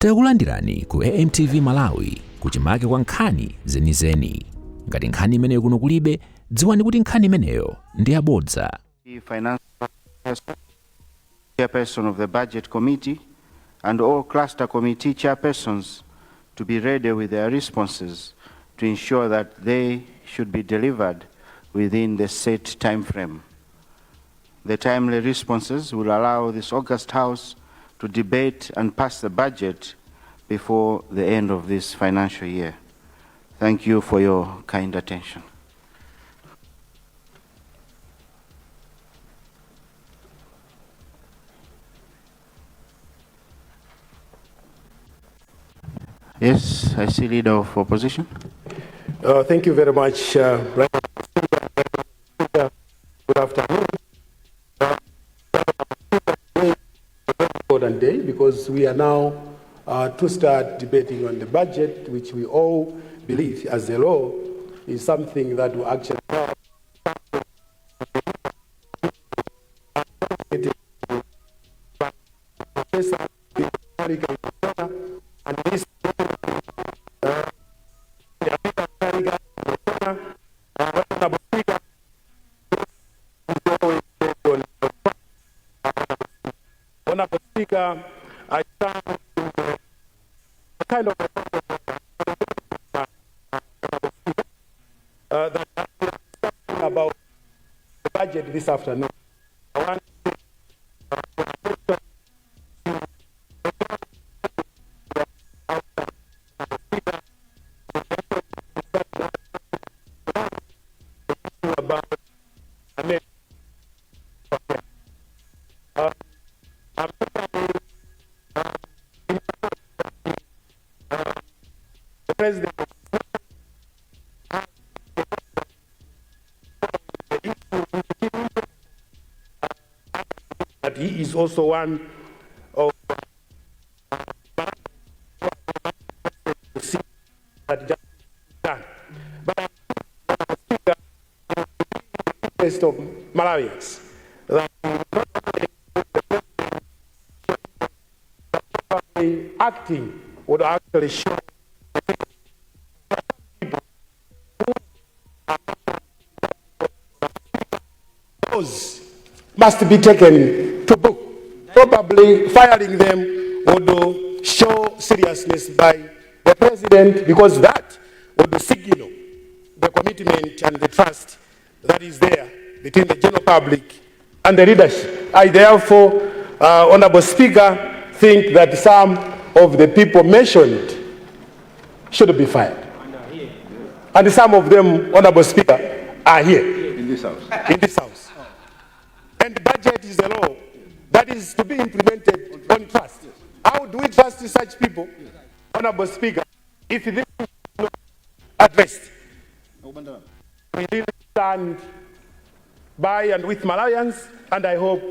Takulandirani ku AMTV Malawi kuchimake kwa nkhani zenizeni. Ngati nkhani imeneyo kuno kulibe, dziwani kuti nkhani imeneyo ndi yabodza. Finance chairperson of the budget committee and all cluster committee chairpersons to be ready with their responses to ensure that they should be delivered within the set time frame. The timely responses will allow this August House to debate and pass the budget before the end of this financial year. Thank you for your kind attention. Yes, I see Leader of Opposition. Thank you very much. Good afternoon. Important day because we are now to start debating on the budget, which we all believe as a law is something that will actually and this Honorable Speaker, I stand kind of that about the budget this afternoon. I want the President that he is also one of that just done. But the of Malawians that acting would actually show people who must be taken to book. Probably firing them would show seriousness by the President, because that would signal the commitment and the trust that is there between the general public and the leadership. I therefore, Honorable Speaker, think that some of the people mentioned should be fired. And some of them, Honorable Speaker, are here. In this House. In this House. And the budget is the law that is to be implemented on trust. How do we trust such people, Honorable Speaker, if this is not addressed? We really stand by and with Malawians, and I hope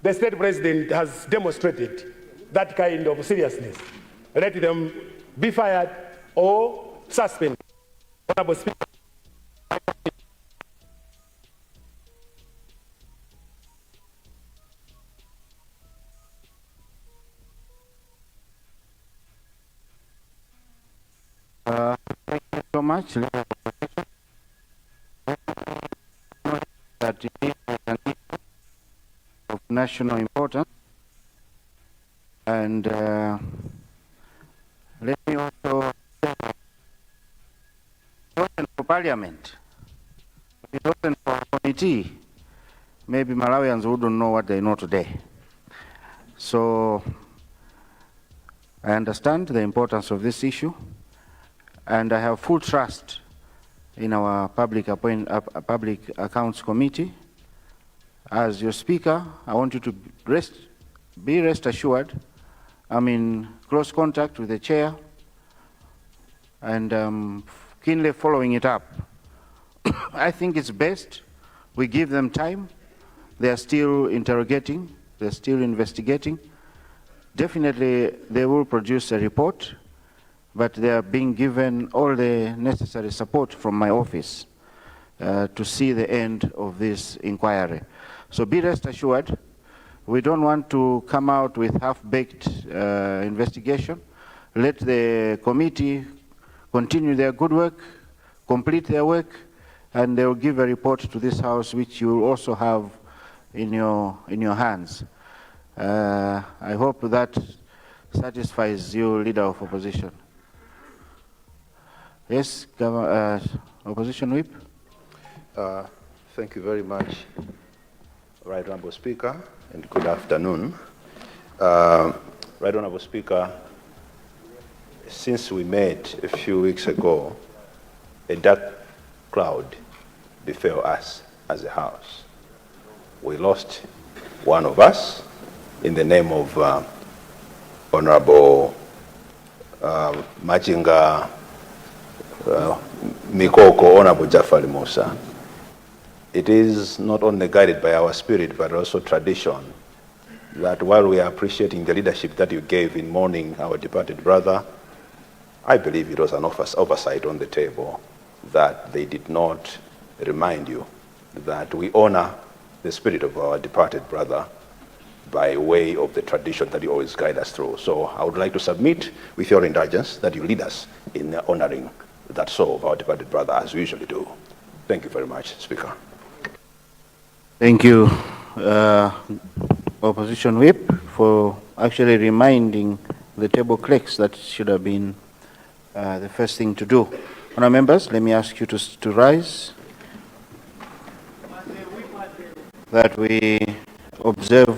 the State President has demonstrated that kind of seriousness. Let them be fired or suspended. Honorable Speaker. Thank you so much. That it is an issue of national importance, and let me also say, it wasn't for Parliament, if it wasn't for a committee, maybe Malawians wouldn't know what they know today. So I understand the importance of this issue, and I have full trust in our public accounts committee. As your speaker, I want you to be rest assured I'm in close contact with the chair and keenly following it up. I think it's best we give them time. They are still interrogating, they're still investigating. Definitely they will produce a report, but they are being given all the necessary support from my office to see the end of this inquiry. So be rest assured We don't want to come out with half-baked investigation. Let the committee continue their good work, complete their work, and they will give a report to this House, which you will also have in your hands. I hope that satisfies you, Leader of Opposition. Yes, Opposition Whip. Thank you very much, Right Honourable Speaker, and good afternoon. Right Honourable Speaker, since we met a few weeks ago, a dark cloud befell us as a House. We lost one of us in the name of Honourable Machinga Mikoko, Honourable Jafari Musa. It is not only guided by our spirit, but also tradition, that while we are appreciating the leadership that you gave in mourning our departed brother, I believe it was an oversight on the table that they did not remind you that we honor the spirit of our departed brother by way of the tradition that you always guide us through. So I would like to submit, with your indulgence, that you lead us in honoring that soul of our departed brother, as we usually do. Thank you very much, Speaker. Thank you, Opposition Whip, for actually reminding the table clerks that should have been the first thing to do. Honourable members, let me ask you to rise, that we observe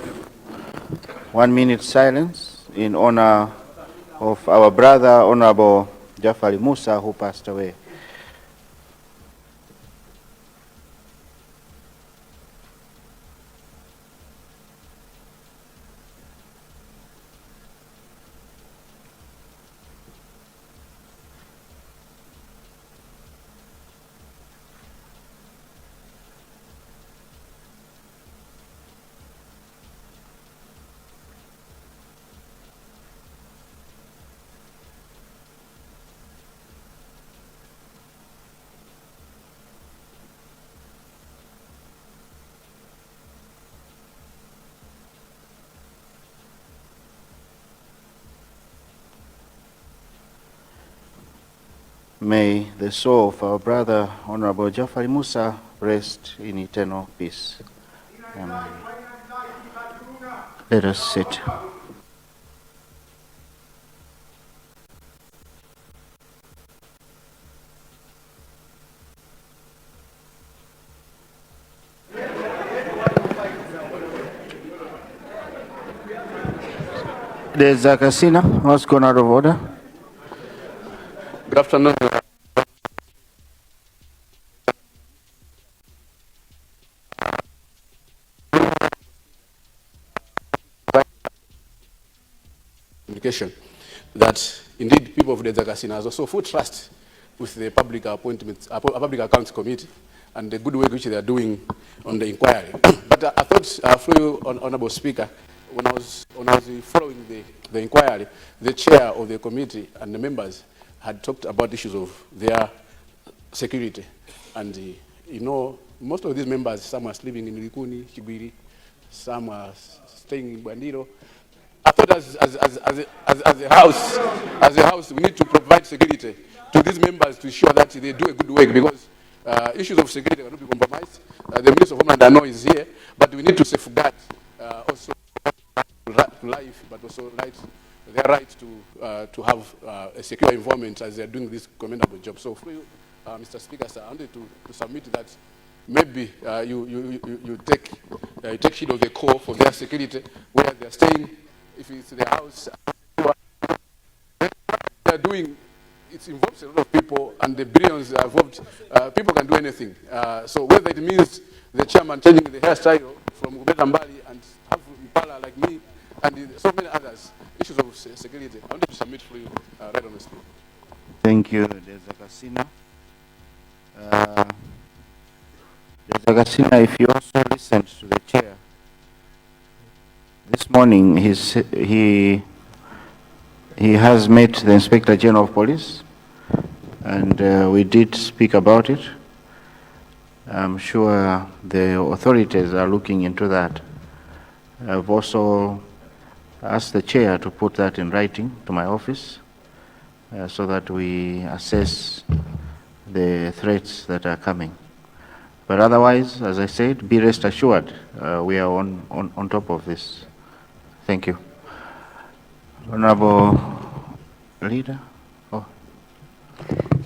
1 minute silence in honor of our brother, Honourable Jafari Musa, who passed away. May the soul of our brother, Honorable Jafari Musa, rest in eternal peace. Amen. Let us sit. There's Zakasina, what's gone out of order? Good afternoon. Communication that indeed people of the Zakasina has also full trust with the public appointments, public accounts committee, and the good work which they are doing on the inquiry. But I thought, through you, Honourable Speaker, when I was following the inquiry, the chair of the committee and the members had talked about issues of their security. And, you know, most of these members, some are living in Likuni, Chibiri, some are staying in Bandiro. I thought as a house, we need to provide security to these members to ensure that they do a good work, because issues of security cannot be compromised. The Minister of Homeland Affairs is here, but we need to safeguard also life, but also their right to have a secure environment as they are doing this commendable job. So for you, Mr. Speaker, sir, I wanted to submit that maybe you take heed of the call for their security, where they are staying, if it's their house, they are doing. It involves a lot of people, and the billions are involved. People can do anything. So whether it means the chairman changing the hairstyle from Ubeta Mbali and have Impala like me, and so many others, issues of security, I wanted to submit for you right on the screen. Thank you, Zakasina. Zakasina, if you also listened to the chair, this morning he has met the Inspector General of Police, and we did speak about it. I'm sure the authorities are looking into that. I've also asked the chair to put that in writing to my office so that we assess the threats that are coming. But otherwise, as I said, be rest assured, we are on top of this. Thank you. Honorable Leader. Oh.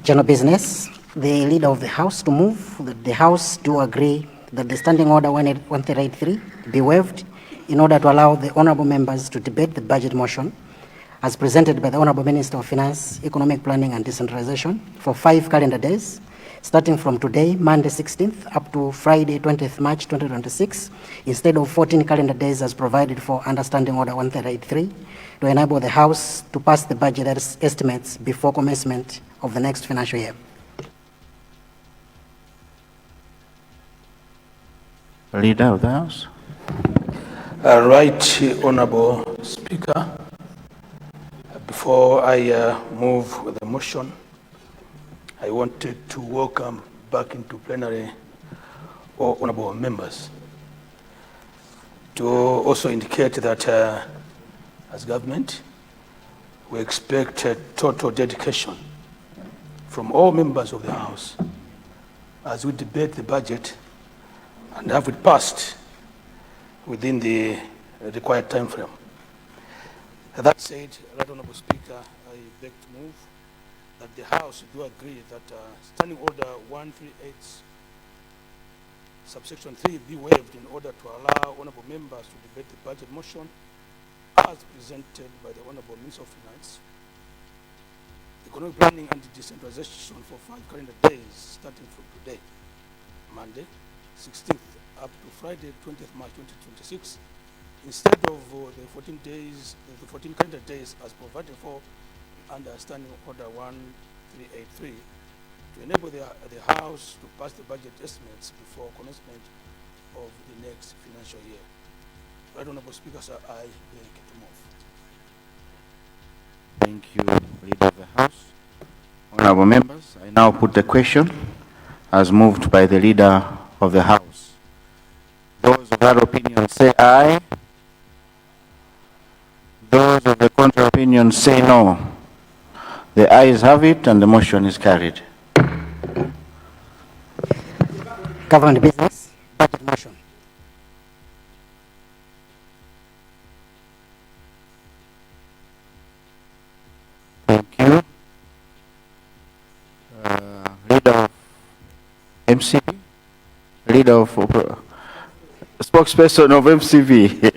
General business, the Leader of the House to move that the House do agree that the Standing Order 1383 be waived in order to allow the honorable members to debate the budget motion as presented by the Honorable Minister of Finance, Economic Planning and Decentralization for 5 calendar days, starting from today, Monday 16th, up to Friday 20th March 2026, instead of 14 calendar days as provided for under Standing Order 1383, to enable the House to pass the budget estimates before commencement of the next financial year. Leader of the House. Right, Honorable Speaker. Before I move with the motion, I wanted to welcome back into plenary all honorable members. To also indicate that as government, we expect a total dedication from all members of the House as we debate the budget and have it passed within the required time frame. That said, Right Honorable Speaker, I beg to move that the House do agree that Standing Order 138 subsection 3 be waived in order to allow honorable members to debate the budget motion as presented by the Honorable Minister of Finance, Economic Planning and Decentralization for 5 calendar days starting from today, Monday 16th up to Friday 20th March 2026, instead of the 14 calendar days as provided for under Standing Order 1383, to enable the House to pass the budget estimates before commencement of the next financial year. Right Honorable Speaker, sir, I beg to move. Thank you, Leader of the House. Honorable members, I now put the question as moved by the Leader of the House. Those of that opinion say aye. Those of the contrary opinion say no. The ayes have it and the motion is carried. Government business, budget motion. Thank you. Leader of MCP? Leader of spokesperson of MCP.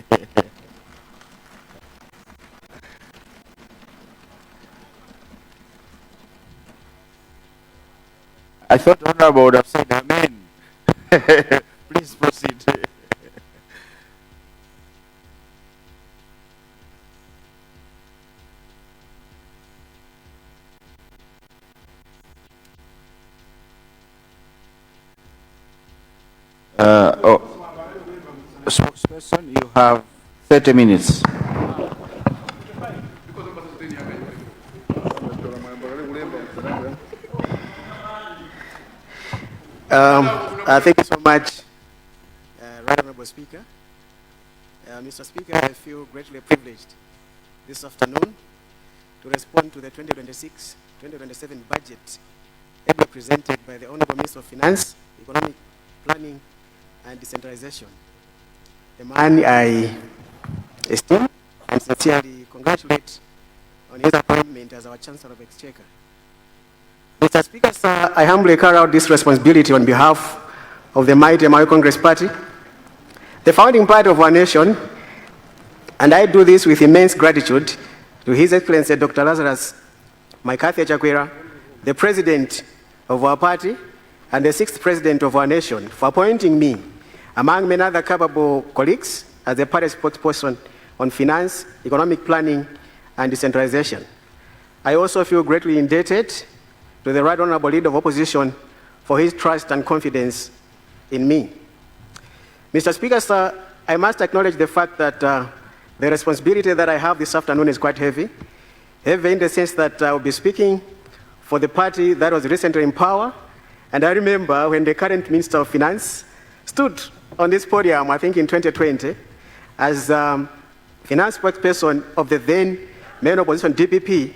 I thought Honorable would have said amen. Please proceed. Spokesperson, you have 30 minutes. Thank you so much, Right Honorable Speaker. Mr. Speaker, I feel greatly privileged this afternoon to respond to the 2026-2027 budget ever presented by the Honorable Minister of Finance, Economic Planning and Decentralization, the man I esteem and sincerely congratulate on his appointment as our Chancellor of Exchequer. Mr. Speaker, sir, I humbly carry out this responsibility on behalf of the mighty Malawi Congress Party, the founding party of our nation, and I do this with immense gratitude to His Excellency Dr. Lazarus Mcp Chakwera, the President of our party and the 6th President of our nation, for appointing me, among many other capable colleagues, as the party spokesperson on finance, economic planning, and decentralization. I also feel greatly indebted to the Right Honorable Leader of Opposition for his trust and confidence in me. Mr. Speaker, sir, I must acknowledge the fact that the responsibility that I have this afternoon is quite heavy. Heavy in the sense that I will be speaking for the party that was recently in power. And I remember when the current Minister of Finance stood on this podium, I think in 2020, as finance spokesperson of the then main opposition DPP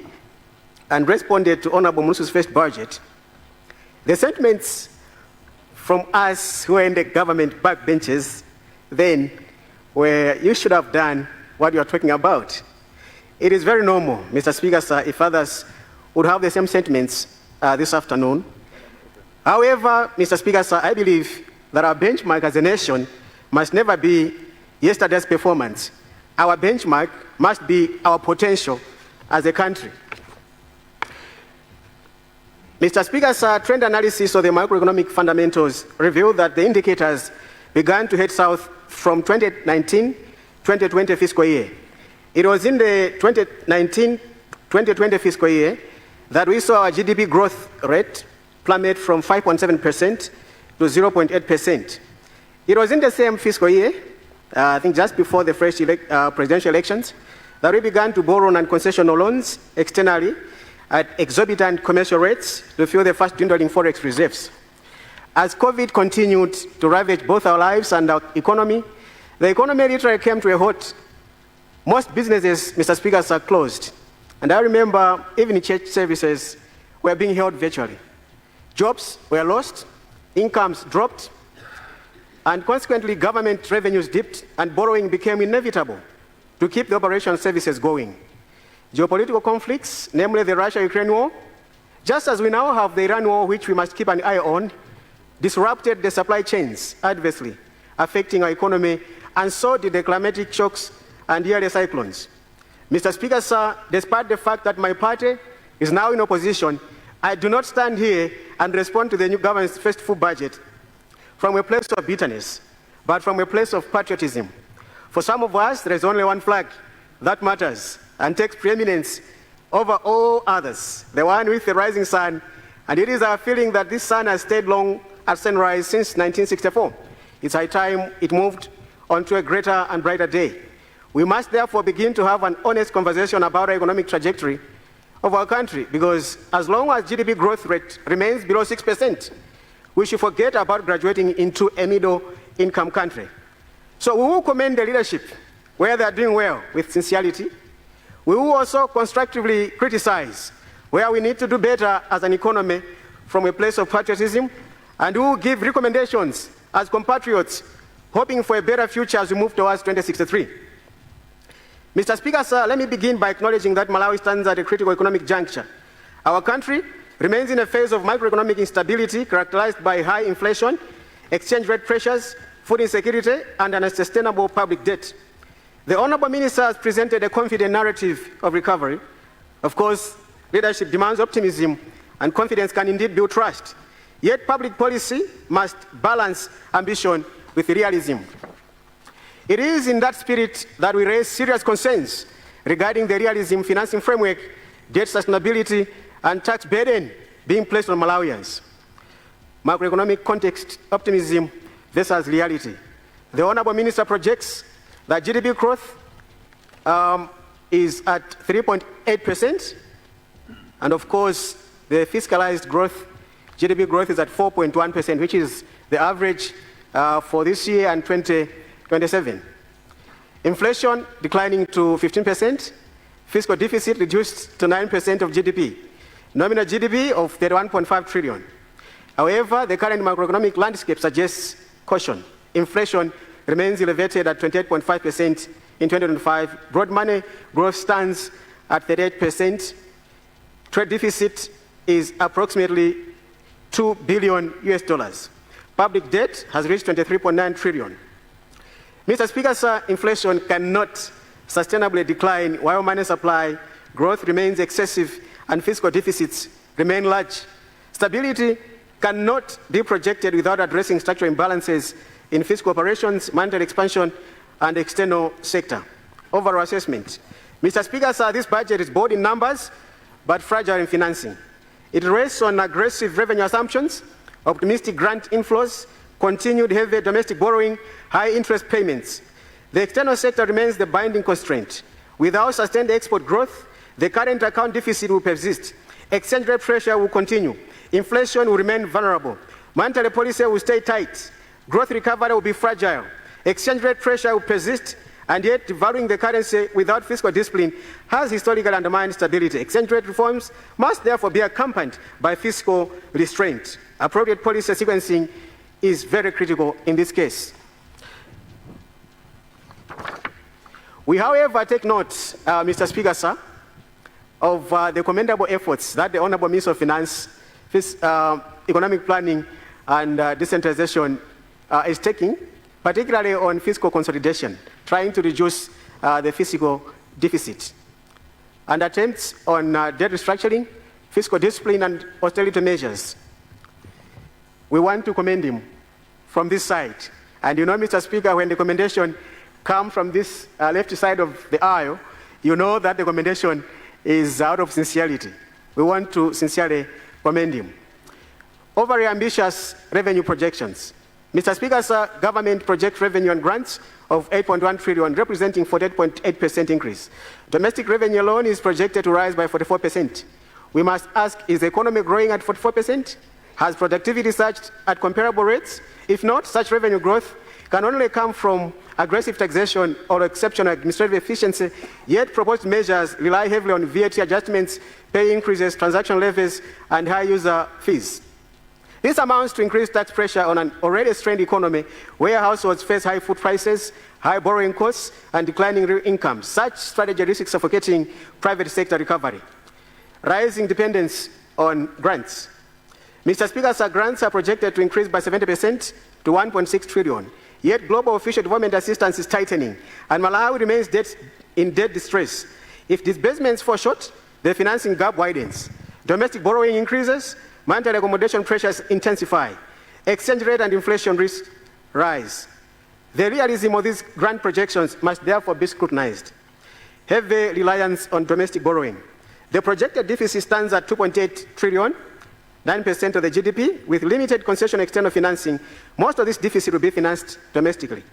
and responded to Honorable Mulusu's first budget, the sentiments from us who were in the government backbenches then were, you should have done what you are talking about. It is very normal, Mr. Speaker, sir, if others would have the same sentiments this afternoon. However, Mr. Speaker, sir, I believe that our benchmark as a nation must never be yesterday's performance. Our benchmark must be our potential as a country. Mr. Speaker, sir, trend analysis of the macroeconomic fundamentals revealed that the indicators began to head south from 2019-2020 fiscal year. It was in the 2019-2020 fiscal year that we saw our GDP growth rate plummet from 5.7% to 0.8%. It was in the same fiscal year, I think just before the fresh presidential elections, that we began to borrow non-concessional loans externally at exorbitant commercial rates to fuel the fast dwindling forex reserves. As COVID continued to ravage both our lives and our economy, the economy literally came to a halt. Most businesses, Mr. Speaker, are closed. And I remember even church services were being held virtually. Jobs were lost, incomes dropped, and consequently government revenues dipped and borrowing became inevitable to keep the operation services going. Geopolitical conflicts, namely the Russia-Ukraine war, just as we now have the Iran war, which we must keep an eye on, disrupted the supply chains adversely, affecting our economy, and so did the climatic shocks and yearly cyclones. Mr. Speaker, sir, despite the fact that my party is now in opposition, I do not stand here and respond to the new government's first full budget from a place of bitterness, but from a place of patriotism. For some of us, there is only one flag that matters and takes preeminence over all others, the one with the rising sun, and it is our feeling that this sun has stayed long at sunrise since 1964. It's high time it moved on to a greater and brighter day. We must therefore begin to have an honest conversation about the economic trajectory of our country, because as long as GDP growth rate remains below 6%, we should forget about graduating into a middle-income country. So we will commend the leadership where they are doing well with sincerity. We will also constructively criticize where we need to do better as an economy from a place of patriotism, and we will give recommendations as compatriots hoping for a better future as we move towards 2063. Mr. Speaker, sir, let me begin by acknowledging that Malawi stands at a critical economic juncture. Our country remains in a phase of macroeconomic instability characterized by high inflation, exchange rate pressures, food insecurity, and an unsustainable public debt. The Honourable Minister has presented a confident narrative of recovery. Of course, leadership demands optimism, and confidence can indeed build trust. Yet public policy must balance ambition with realism. It is in that spirit that we raise serious concerns regarding the realism financing framework, debt sustainability, and tax burden being placed on Malawians. Macroeconomic context optimism versus reality. The Honourable Minister projects that GDP growth is at 3.8%, and of course, the fiscalized growth, GDP growth is at 4.1%, which is the average for this year and 2027. Inflation declining to 15%, fiscal deficit reduced to 9% of GDP, nominal GDP of 31.5 trillion. However, the current macroeconomic landscape suggests caution. Inflation remains elevated at 28.5% in 2025. Broad money growth stands at 38%. Trade deficit is approximately $2 billion US. Public debt has reached 23.9 trillion. Mr. Speaker, sir, inflation cannot sustainably decline while money supply growth remains excessive and fiscal deficits remain large. Stability cannot be projected without addressing structural imbalances in fiscal operations, monetary expansion, and external sector. Overall assessment. Mr. Speaker, sir, this budget is bold in numbers, but fragile in financing. It rests on aggressive revenue assumptions, optimistic grant inflows, continued heavy domestic borrowing, high interest payments. The external sector remains the binding constraint. Without sustained export growth, the current account deficit will persist. Exchange rate pressure will continue. Inflation will remain vulnerable. Monetary policy will stay tight. Growth recovery will be fragile. Exchange rate pressure will persist, and yet devaluing the currency without fiscal discipline has historically undermined stability. Exchange rate reforms must therefore be accompanied by fiscal restraint. Appropriate policy sequencing is very critical in this case. We, however, take note, Mr. Speaker, sir, of the commendable efforts that the Honourable Minister of Finance, Economic Planning and Decentralization is taking, particularly on fiscal consolidation, trying to reduce the fiscal deficit, and attempts on debt restructuring, fiscal discipline and austerity measures. We want to commend him from this side. And you know, Mr. Speaker, when the commendation comes from this left side of the aisle, you know that the commendation is out of sincerity. We want to sincerely commend him. Overly ambitious revenue projections. Mr. Speaker, sir, government projects revenue and grants of 8.1 trillion, representing 48.8% increase. Domestic revenue alone is projected to rise by 44%. We must ask, is the economy growing at 44%? Has productivity surged at comparable rates? If not, such revenue growth can only come from aggressive taxation or exceptional administrative efficiency, yet proposed measures rely heavily on VAT adjustments, pay increases, transaction levies, and high user fees. This amounts to increased tax pressure on an already strained economy where households face high food prices, high borrowing costs, and declining real incomes. Such strategy risks suffocating private sector recovery. Rising dependence on grants. Mr. Speaker, sir, grants are projected to increase by 70% to 1.6 trillion. Yet global official development assistance is tightening, and Malawi remains in debt distress. If disbursements fall short, the financing gap widens. Domestic borrowing increases, monetary accommodation pressures intensify, exchange rate and inflation risks rise. The realism of these grant projections must therefore be scrutinized. Heavy reliance on domestic borrowing. The projected deficit stands at 2.8 trillion, 9% of the GDP, with limited concession external financing. Most of this deficit will be financed domestically.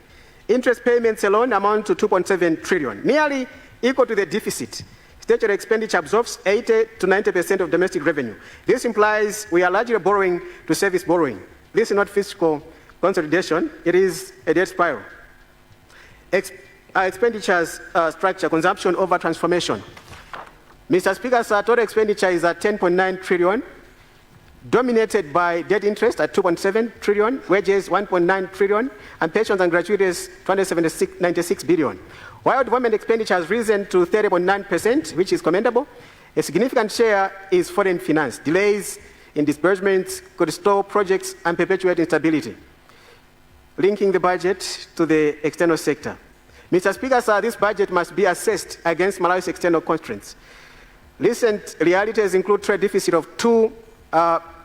Interest payments alone amount to 2.7 trillion, nearly equal to the deficit. Statutory expenditure absorbs 80 to 90% of domestic revenue. This implies we are largely borrowing to service borrowing. This is not fiscal consolidation, it is a debt spiral. Expenditures structure, consumption over transformation. Mr. Speaker, sir, total expenditure is at 10.9 trillion, dominated by debt interest at 2.7 trillion, wages 1.9 trillion, and pensions and gratuities 296 billion. While development expenditure has risen to 30.9%, which is commendable, a significant share is foreign finance. Delays in disbursements could stall projects and perpetuate instability. Linking the budget to the external sector. Mr. Speaker, sir, this budget must be assessed against Malawi's external constraints. Recent realities include trade deficit of $2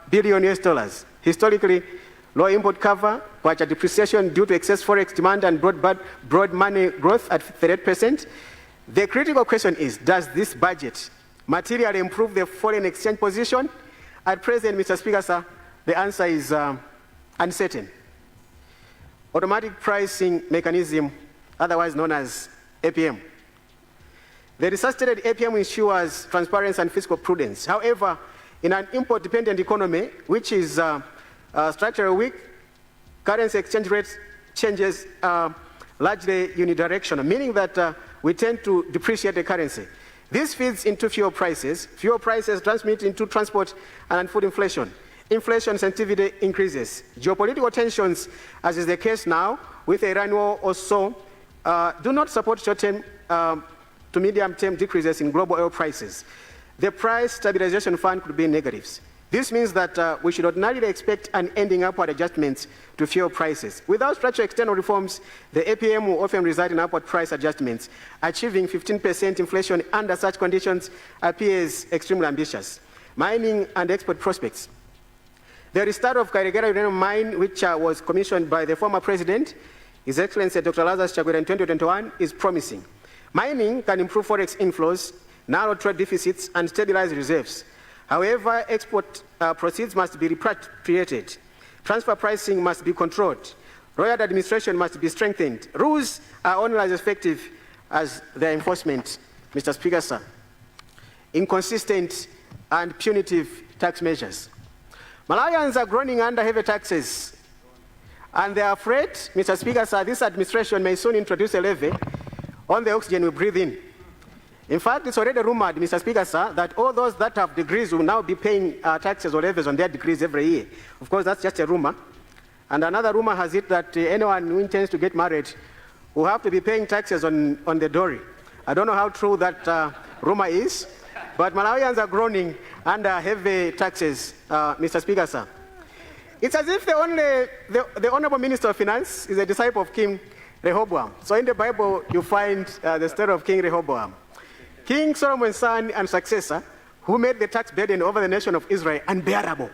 billion US. Historically, low import cover, kwacha depreciation due to excess forex demand and broad money growth at 38%. The critical question is, does this budget materially improve the foreign exchange position? At present, Mr. Speaker, sir, the answer is uncertain. Automatic pricing mechanism, otherwise known as APM. The resuscitated APM ensures transparency and fiscal prudence. However, in an import-dependent economy, which is structurally weak, currency exchange rate changes largely unidirectional, meaning that we tend to depreciate the currency. This feeds into fuel prices. Fuel prices transmit into transport and food inflation. Inflation sensitivity increases. Geopolitical tensions, as is the case now with the Iran war or so, do not support short-term to medium-term decreases in global oil prices. The price stabilization fund could be negatives. This means that we should ordinarily expect an ending upward adjustments to fuel prices. Without structural external reforms, the APM will often result in upward price adjustments. Achieving 15% inflation under such conditions appears extremely ambitious. Mining and export prospects. The restart of Kairegera uranium mine, which was commissioned by the former president, His Excellency Dr. Lazarus Chakwera in 2021, is promising. Mining can improve forex inflows, narrow trade deficits, and stabilize reserves. However, export proceeds must be repatriated. Transfer pricing must be controlled. Royal administration must be strengthened. Rules are only as effective as their enforcement, Mr. Speaker, sir. Inconsistent and punitive tax measures. Malawians are groaning under heavy taxes, and they are afraid, Mr. Speaker, sir, this administration may soon introduce a levy on the oxygen we breathe in. In fact, it's already rumored, Mr. Speaker, sir, that all those that have degrees will now be paying taxes or levies on their degrees every year. Of course, that's just a rumor. And another rumor has it that anyone who intends to get married will have to be paying taxes on the dowry. I don't know how true that rumor is, but Malawians are groaning under heavy taxes, Mr. Speaker, sir. It's as if the Honorable Minister of Finance is a disciple of King Rehoboam. So in the Bible, you find the story of King Rehoboam. King Solomon's son and successor, who made the tax burden over the nation of Israel unbearable.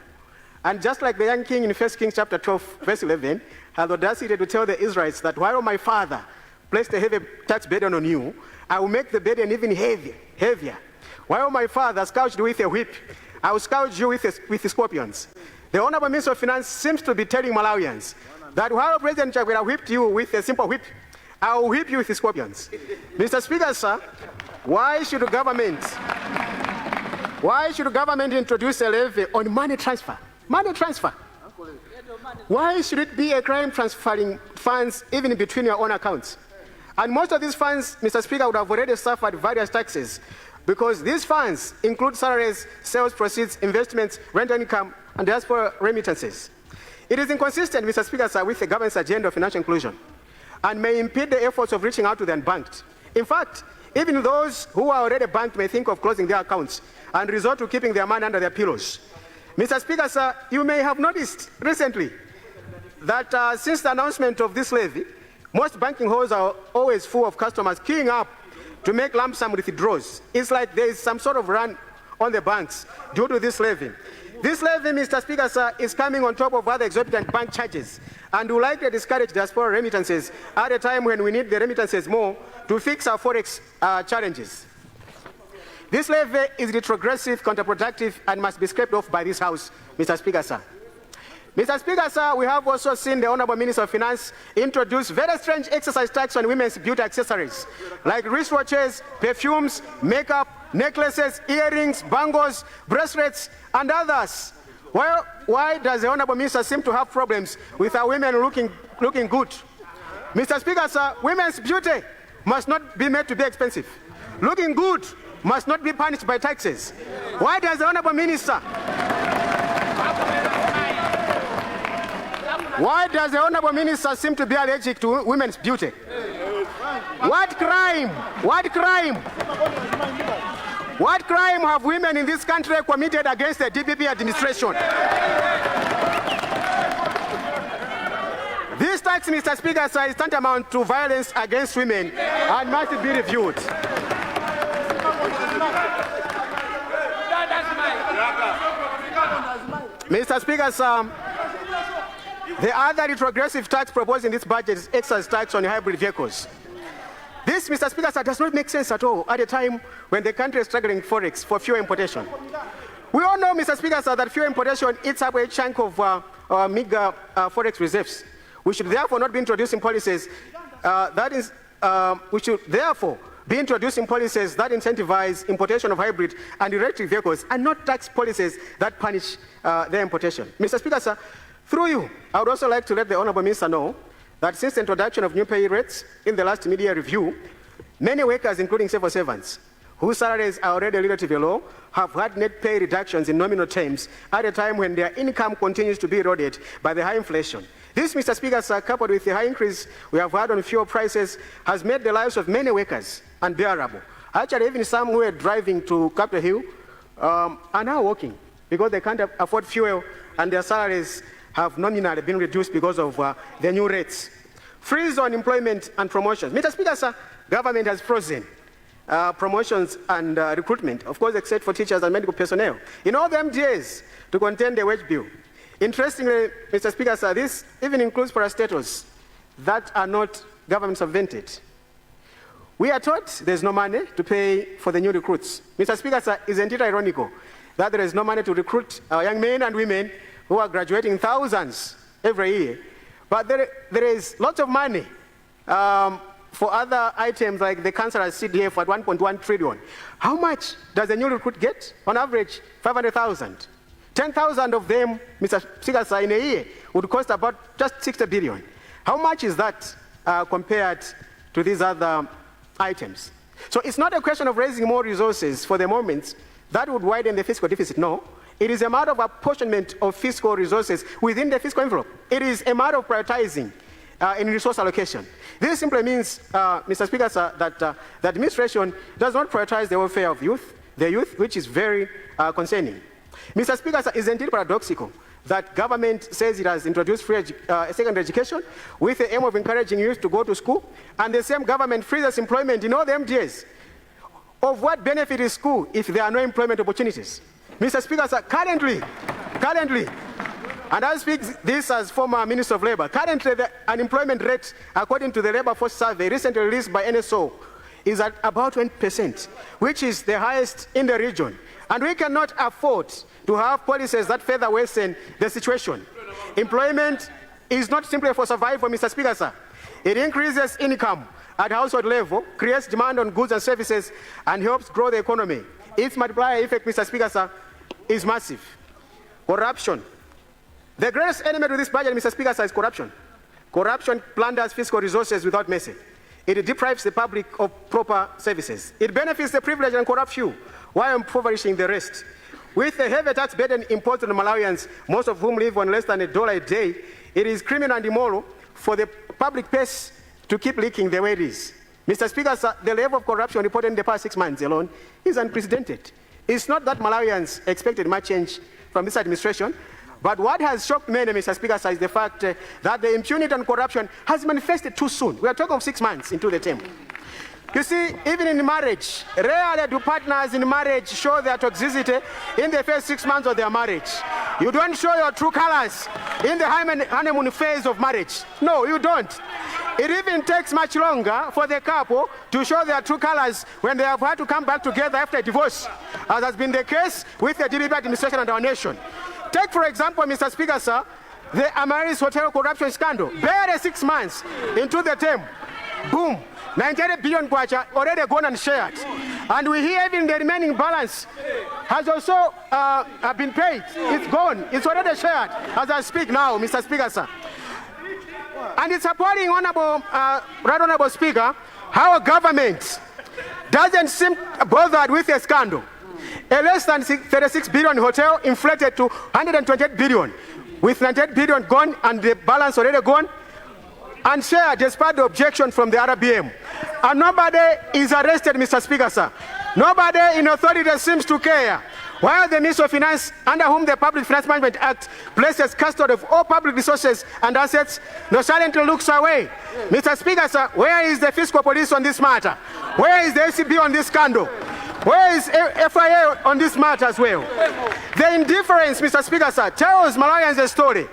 And just like the young king in 1 Kings chapter 12, verse 11, had the audacity to tell the Israelites that while my father placed a heavy tax burden on you, I will make the burden even heavier. While my father scourged you with a whip, I will scourge you with scorpions. The Honorable Minister of Finance seems to be telling Malawians that while President Chakwera whipped you with a simple whip, I will whip you with scorpions. Mr. Speaker, sir, why should government introduce a levy on money transfer? Money transfer. Why should it be a crime transferring funds even between your own accounts? And most of these funds, Mr. Speaker, would have already suffered various taxes because these funds include salaries, sales proceeds, investments, rental income, and diaspora remittances. It is inconsistent, Mr. Speaker, sir, with the government's agenda of financial inclusion and may impede the efforts of reaching out to the unbanked. In fact, even those who are already banked may think of closing their accounts and resort to keeping their money under their pillows. Mr. Speaker, sir, you may have noticed recently that since the announcement of this levy, most banking halls are always full of customers queuing up to make lump sum withdrawals. It's like there is some sort of run on the banks due to this levy. This levy, Mr. Speaker, sir, is coming on top of other exorbitant bank charges and will likely discourage diaspora remittances at a time when we need the remittances more to fix our forex challenges. This levy is retrogressive, counterproductive, and must be scraped off by this House, Mr. Speaker, sir. Mr. Speaker, sir, we have also seen the Honorable Minister of Finance introduce very strange exercise tax on women's beauty accessories, like wristwatches, perfumes, makeup, necklaces, earrings, bangles, bracelets, and others. Well, why does the Honorable Minister seem to have problems with our women looking good? Mr. Speaker, sir, women's beauty must not be made to be expensive. Looking good must not be punished by taxes. Why does the Honorable Minister seem to be allergic to women's beauty? What crime have women in this country committed against the Dpp administration? This tax, Mr. Speaker, sir, is tantamount to violence against women and must be reviewed. Mr. Speaker, sir, the other retrogressive tax proposed in this budget is excise tax on hybrid vehicles. This, Mr. Speaker, sir, does not make sense at all at a time when the country is struggling forex for fuel importation. We all know, Mr. Speaker, sir, that fuel importation eats up a chunk of meager forex reserves. We should therefore not be introducing policies that incentivize importation of hybrid and electric vehicles and not tax policies that punish their importation. Mr. Speaker, sir, through you, I would also like to let the Honourable Minister know that since the introduction of new pay rates in the last mid-year review, many workers, including civil servants, whose salaries are already relatively low, have had net pay reductions in nominal terms at a time when their income continues to be eroded by the high inflation. This, Mr. Speaker, sir, coupled with the high increase we have had on fuel prices, has made the lives of many workers unbearable. Actually, even some who are driving to Capitol Hill are now walking because they can't afford fuel and their salaries have nominally been reduced because of the new rates. Freeze on employment and promotions. Mr. Speaker, sir, government has frozen promotions and recruitment, of course, except for teachers and medical personnel, in all the MDAs to contain the wage bill. Interestingly, Mr. Speaker, sir, this even includes parastatals that are not government subvented. We are taught there's no money to pay for the new recruits. Mr. Speaker, sir, isn't it ironical that there is no money to recruit young men and women who are graduating thousands every year, but there is lots of money for other items like the cancerous CDF at 1.1 trillion. How much does a new recruit get? On average, 500,000. 10,000 of them, Mr. Speaker, sir, in a year would cost about just 60 billion. How much is that compared to these other items. So it's not a question of raising more resources for the moment. That would widen the fiscal deficit. No. It is a matter of apportionment of fiscal resources within the fiscal envelope. It is a matter of prioritizing in resource allocation. This simply means, Mr. Speaker, sir, that the administration does not prioritize the welfare of the youth, which is very concerning. Mr. Speaker, sir, it's indeed paradoxical that government says it has introduced free secondary education with the aim of encouraging youth to go to school, and the same government freezes employment in all the MDAs. Of what benefit is school if there are no employment opportunities? Mr. Speaker, sir, currently, and I speak this as former Minister of Labour, currently the unemployment rate, according to the Labour Force Survey recently released by NSO, is at about 20%, which is the highest in the region. And we cannot afford to have policies that further worsen the situation. Employment is not simply for survival, Mr. Speaker, sir. It increases income at household level, creates demand on goods and services, and helps grow the economy. Its multiplier effect, Mr. Speaker, sir, is massive. Corruption. The greatest enemy to this budget, Mr. Speaker, sir, is corruption. Corruption plunders fiscal resources without mercy. It deprives the public of proper services. It benefits the privileged and corrupt few, while impoverishing the rest. With the heavy tax burden imposed on Malawians, most of whom live on less than $1 a day, it is criminal and immoral for the public purse to keep leaking the way it is. Mr. Speaker, sir, the level of corruption reported in the past 6 months alone is unprecedented. It's not that Malawians expected much change from this administration, but what has shocked many, Mr. Speaker, sir, is the fact that the impunity and corruption has manifested too soon. We are talking of 6 months into the term. You see, even in marriage, rarely do partners in marriage show their toxicity in the first 6 months of their marriage. You don't show your true colors in the honeymoon phase of marriage. No, you don't. It even takes much longer for the couple to show their true colors when they have had to come back together after a divorce, as has been the case with the Dpp administration and our nation. Take, for example, Mr. Speaker, sir, the Amaryllis hotel corruption scandal. Barely 6 months into the term, boom, 98 billion kwacha already gone and shared. And we hear even the remaining balance has also been paid. It's gone. It's already shared as I speak now, Mr. Speaker, sir. And it's appalling, Right Honorable Speaker, how a government doesn't seem bothered with a scandal. A less than 36 billion hotel inflated to 128 billion, with 98 billion gone and the balance already gone, and shared despite the objection from the RBM. And nobody is arrested, Mr. Speaker, sir. Nobody in authority seems to care. While the Minister of Finance, under whom the Public Finance Management Act places custody of all public resources and assets, nonchalantly looks away. Mr. Speaker, sir, where is the fiscal police on this matter? Where is the ACB on this scandal? Where is FIA on this matter as well? The indifference, Mr. Speaker, sir, tells Malawians a story.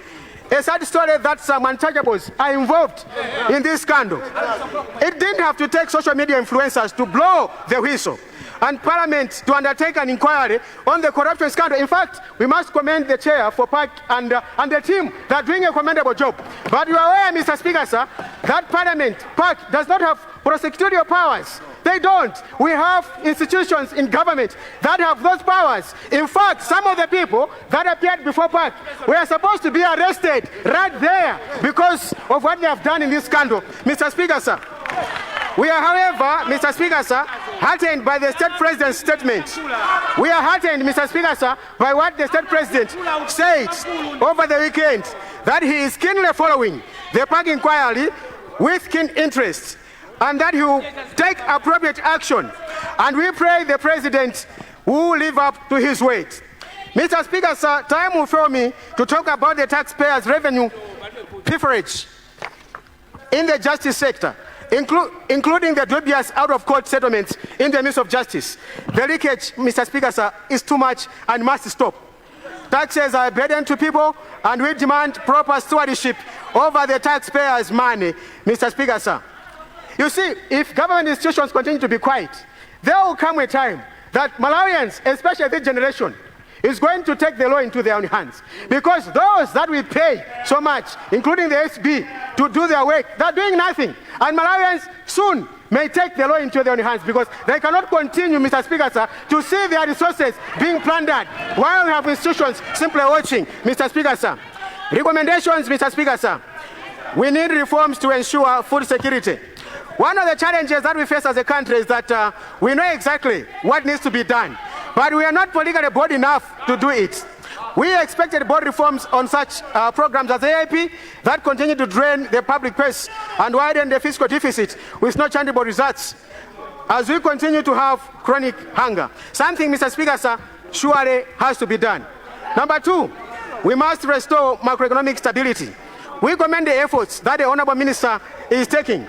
A sad story that some untouchables are involved in this scandal. It didn't have to take social media influencers to blow the whistle and Parliament to undertake an inquiry on the corruption scandal. In fact, we must commend the chair for PAC and the team that are doing a commendable job. But you are aware, Mr. Speaker, sir, that Parliament, PAC, does not have prosecutorial powers. They don't. We have institutions in government that have those powers. In fact, some of the people that appeared before PAC were supposed to be arrested right there because of what they have done in this scandal. Mr. Speaker, sir, we are, however, Mr. Speaker, sir, heartened by the state president's statement. We are heartened, Mr. Speaker, sir, by what the state president said over the weekend, that he is keenly following the PAC inquiry with keen interest, and that he will take appropriate action. And we pray the president will live up to his word. Mr. Speaker, sir, time will fail me to talk about the taxpayers' revenue pilferage in the justice sector, including the dubious out-of-court settlements in the midst of justice. The leakage, Mr. Speaker, sir, is too much and must stop. Taxes are a burden to people, and we demand proper stewardship over the taxpayers' money, Mr. Speaker, sir. You see, if government institutions continue to be quiet, there will come a time that Malawians, especially this generation, is going to take the law into their own hands. Because those that we pay so much, including the SB, to do their work, they're doing nothing. And Malawians soon may take the law into their own hands because they cannot continue, Mr. Speaker, sir, to see their resources being plundered while we have institutions simply watching, Mr. Speaker, sir. Recommendations, Mr. Speaker, sir. We need reforms to ensure food security. One of the challenges that we face as a country is that we know exactly what needs to be done, but we are not politically bold enough to do it. We expected board reforms on such programs as AIP that continue to drain the public purse and widen the fiscal deficit with no tangible results as we continue to have chronic hunger. Something, Mr. Speaker, sir, surely has to be done. Number two, we must restore macroeconomic stability. We commend the efforts that the Honourable Minister is taking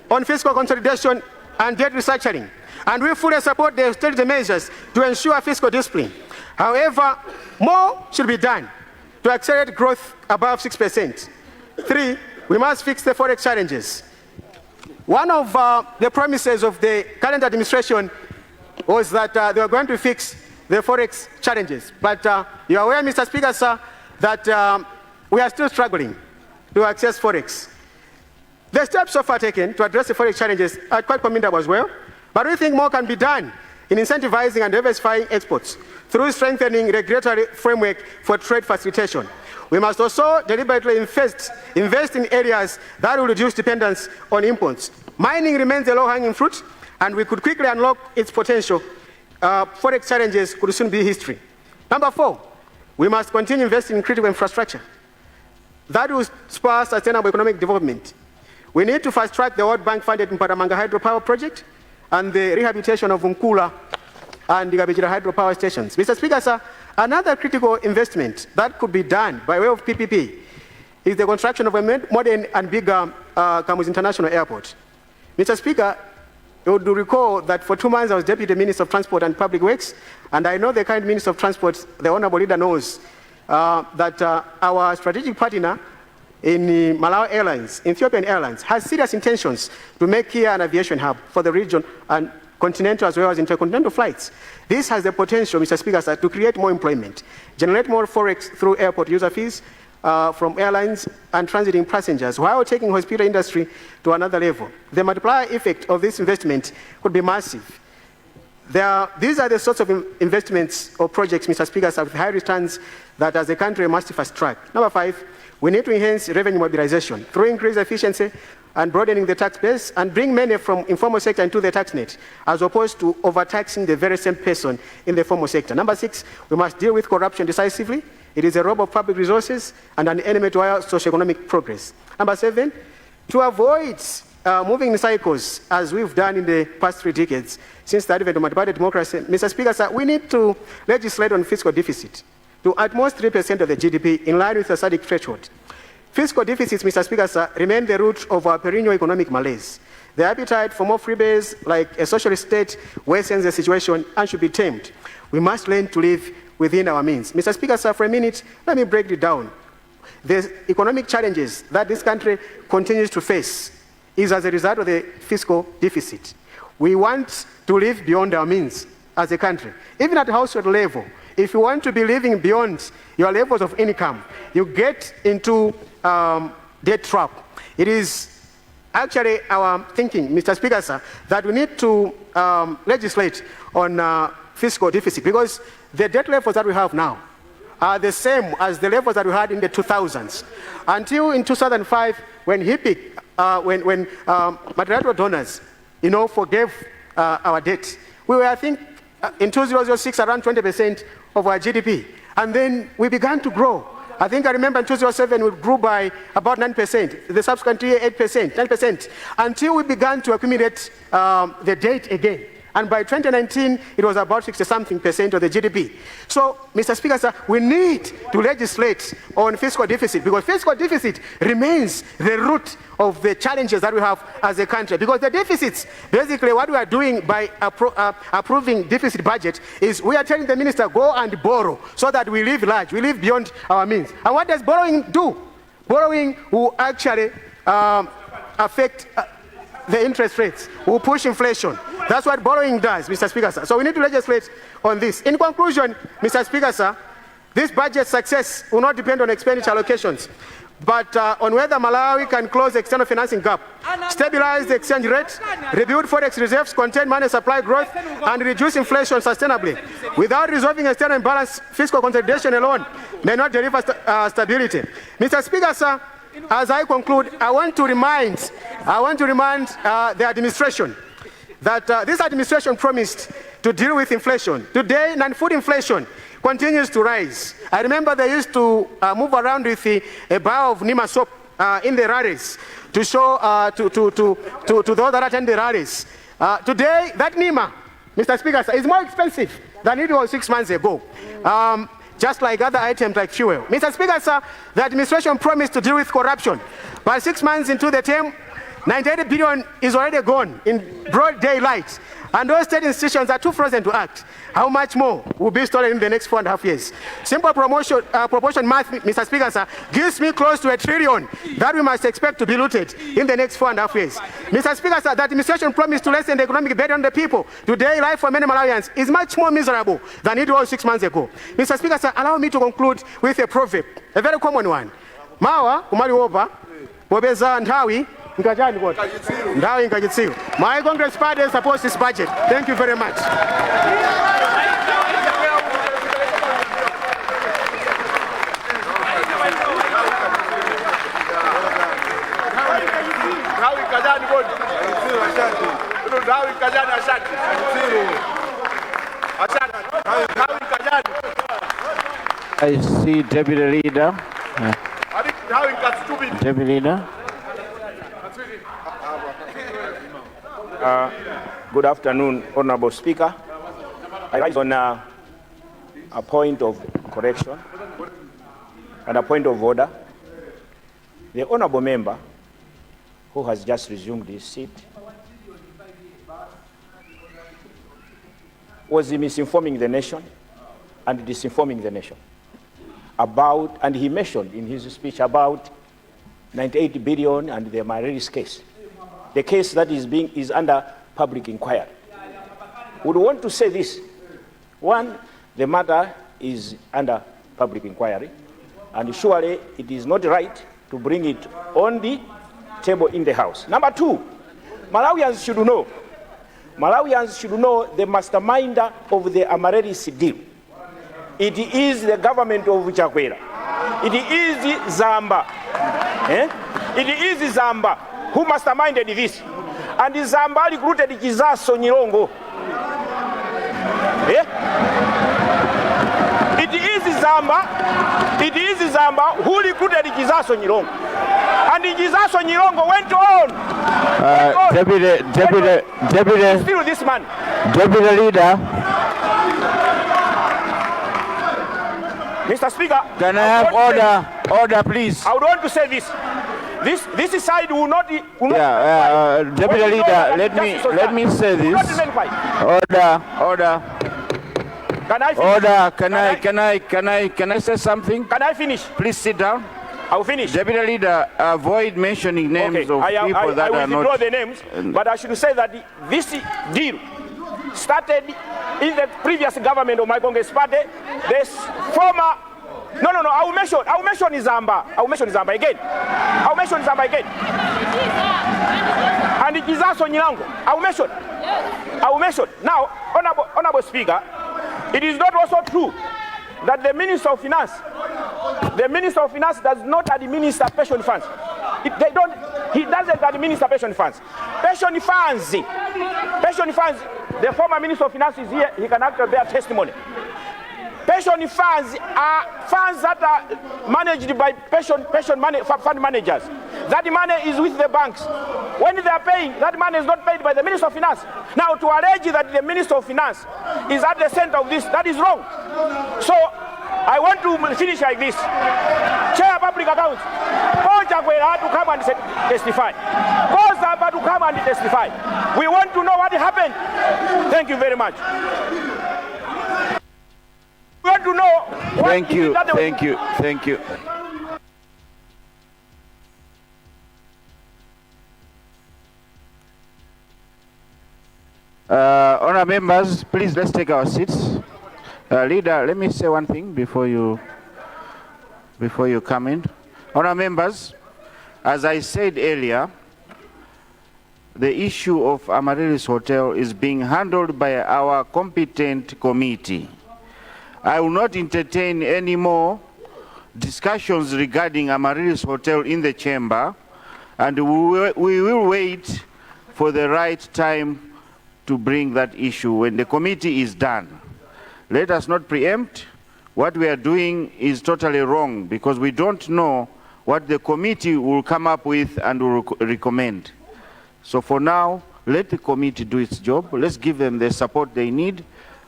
on fiscal consolidation and debt restructuring, and we fully support the austerity measures to ensure fiscal discipline. However, more should be done to accelerate growth above 6%. Three, we must fix the forex challenges. One of the promises of the current administration was that they were going to fix the forex challenges. But you are aware, Mr. Speaker, sir, that we are still struggling to access forex. The steps so far taken to address the forex challenges are quite commendable as well, but we think more can be done in incentivizing and diversifying exports through strengthening regulatory framework for trade facilitation. We must also deliberately invest in areas that will reduce dependence on imports. Mining remains a low-hanging fruit, and we could quickly unlock its potential. Forex challenges could soon be history. Number four, we must continue investing in critical infrastructure that will spur sustainable economic development. We need to fast-track the World Bank-funded Mparamanga hydropower project and the rehabilitation of Nkula and the Gabijira hydropower stations. Mr. Speaker, sir, another critical investment that could be done by way of PPP is the construction of a modern and bigger Kamuzu International Airport. Mr. Speaker, you would recall that for 2 months I was Deputy Minister of Transport and Public Works, and I know the current Minister of Transport, the Honourable Leader, knows that our strategic partner in Malawi Airlines, Ethiopian Airlines, has serious intentions to make here an aviation hub for the region and continental as well as intercontinental flights. This has the potential, Mr. Speaker, sir, to create more employment, generate more forex through airport user fees from airlines and transiting passengers, while taking hospital industry to another level. The multiplier effect of this investment could be massive. These are the sorts of investments or projects, Mr. Speaker, sir, with high returns that as a country must fast track. Number five, we need to enhance revenue mobilization through increased efficiency and broadening the tax base and bring many from informal sector into the tax net, as opposed to overtaxing the very same person in the formal sector. Number six, we must deal with corruption decisively. It is a rob of public resources and an enemy to our socio-economic progress. Number seven, to avoid moving in cycles, as we've done in the past 3 decades, since the advent of multi-party democracy, Mr. Speaker, sir, we need to legislate on fiscal deficit to at most 3% of the GDP in line with the SADC threshold. Fiscal deficits, Mr. Speaker, sir, remain the root of our perennial economic malaise. The appetite for more freebies, like a socialist state, worsens the situation and should be tamed. We must learn to live within our means. Mr. Speaker, sir, for a minute, let me break it down. The economic challenges that this country continues to face is as a result of the fiscal deficit. We want to live beyond our means as a country. Even at household level, if you want to be living beyond your levels of income, you get into debt trap. It is actually our thinking, Mr. Speaker, sir, that we need to legislate on fiscal deficit, because the debt levels that we have now are the same as the levels that we had in the 2000s. Until in 2005, when when multilateral donors, forgave our debt, we were, I think, in 2006 around 20% of our GDP, and then we began to grow. I think I remember in 2007 we grew by about 9%, the subsequent year 8%, 9%, until we began to accumulate the debt again. And by 2019, it was about 60-something% of the GDP. So, Mr. Speaker, sir, we need to legislate on fiscal deficit, because fiscal deficit remains the root of the challenges that we have as a country. Because the deficits, basically what we are doing by approving deficit budget is we are telling the minister, go and borrow so that we live large, we live beyond our means. And what does borrowing do? Borrowing will actually affect the interest rates, will push inflation. That's what borrowing does, Mr. Speaker, sir. So we need to legislate on this. In conclusion, Mr. Speaker, sir, this budget success will not depend on expenditure allocations, but on whether Malawi can close the external financing gap, stabilize the exchange rate, rebuild forex reserves, contain money supply growth, and reduce inflation sustainably. Without resolving external imbalance, fiscal consolidation alone may not deliver stability. Mr. Speaker, sir, as I conclude, I want to remind the administration that this administration promised to deal with inflation. Today, non-food inflation continues to rise. I remember they used to move around with a bar of Nima soap in the rallies to show to those that attend the rallies. Today, that Nima, Mr. Speaker, is more expensive than it was 6 months ago. Just like other items like fuel. Mr. Speaker, sir, the administration promised to deal with corruption. But 6 months into the term, 98 billion is already gone in broad daylight. And those state institutions are too frozen to act. How much more will be stolen in the next 4.5 years? Simple proportion math, Mr. Speaker, sir, gives me close to $1 trillion that we must expect to be looted in the next 4.5 years. Mr. Speaker, sir, the administration promised to lessen the economic burden on the people. Today, life for many Malawians is much more miserable than it was 6 months ago. Mr. Speaker, sir, allow me to conclude with a proverb, a very common one. Mawa, kumali opa, bobeza nthawi, nkajani koti. Nthawi nkajitsiwa. My Congress party supports this budget. Thank you very much. I see Deputy Leader. Deputy Leader. Good afternoon, Honorable Speaker. I rise on a point of correction and a point of order. The Honorable Member who has just resumed his seat was misinforming the nation and disinforming the nation about, and he mentioned in his speech about 98 billion and the Amaryllis case. The case that is under public inquiry. We would want to say this. One, the matter is under public inquiry, and surely it is not right to bring it on the table in the House. Number two, Malawians should know the masterminder of the Amaryllis deal. It is the government of Chakwera. It is Zamba. It is Zamba who masterminded this. And Zamba recruited Kizaso Nyirongo. It is Zamba who recruited Kizaso Nyirongo. And Kizaso Nyirongo went on. Deputy. Still this man. Deputy Leader. Mr. Speaker, Can I have order, please? I would want to say this. This side will not. Deputy Leader, let me say this. Order. Can I finish? Can I say something? Can I finish? Please sit down. I will finish. Deputy Leader, avoid mentioning names of people that are not. I will withdraw the names, but I should say that this deal started in the previous government of my Congress party. This former. No. I will mention Zamba. I will mention Zamba again. And it is also Nyirango. I will mention. Now, Honorable Speaker, it is not also true that the Minister of Finance does not administer pension funds. He doesn't administer pension funds. Pension funds, the former Minister of Finance is here, he can actually bear testimony. Pension funds are funds that are managed by fund managers. That money is with the banks. When they are paying, that money is not paid by the Minister of Finance. Now, to allege that the Minister of Finance is at the center of this, that is wrong. So, I want to finish like this. Chair of Public Accounts, call Chakwera to come and testify. Call Zamba to come and testify. We want to know what happened. Thank you very much. We want to know what Thank you. Honourable members, please let's take our seats. Leader, let me say one thing before you come in. Honourable members, as I said earlier, the issue of Amaryllis Hotel is being handled by our competent committee. I will not entertain any more discussions regarding Amaryllis Hotel in the chamber, and we will wait for the right time to bring that issue when the committee is done. Let us not preempt. What we are doing is totally wrong because we don't know what the committee will come up with and will recommend. So for now, let the committee do its job. Let's give them the support they need,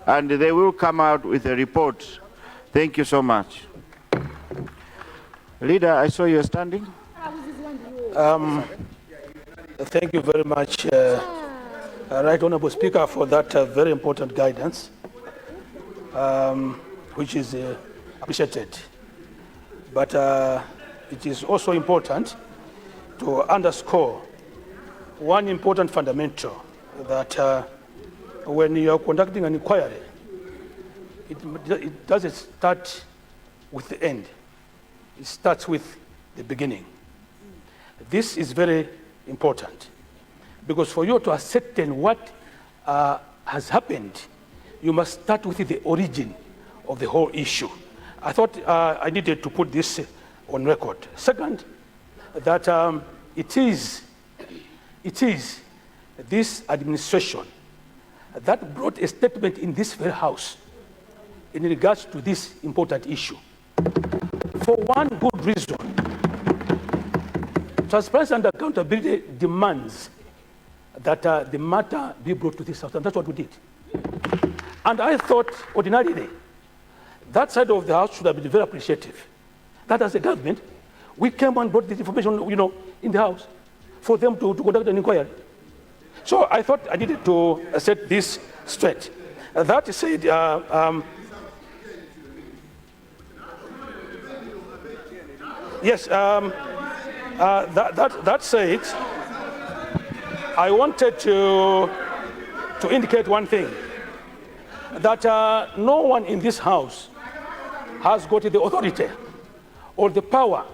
and they will come out with a report. Thank you so much. Leader, I saw you standing. Thank you very much, Right Honourable Speaker, for that very important guidance, which is appreciated. But it is also important to underscore one important fundamental, that when you are conducting an inquiry, it doesn't start with the end. It starts with the beginning. This is very important because for you to ascertain what has happened, you must start with the origin of the whole issue. I thought I needed to put this on record. Second, that it is this administration that brought a statement in this very house in regards to this important issue. For one good reason, transparency and accountability demands that the matter be brought to this house, and that's what we did. And I thought, ordinarily, that side of the house should have been very appreciative. That as a government, we came and brought this information, in the house for them to conduct an inquiry. So I thought I needed to set this straight. That said, yes, that said, I wanted to indicate one thing, that no one in this house has got the authority or the power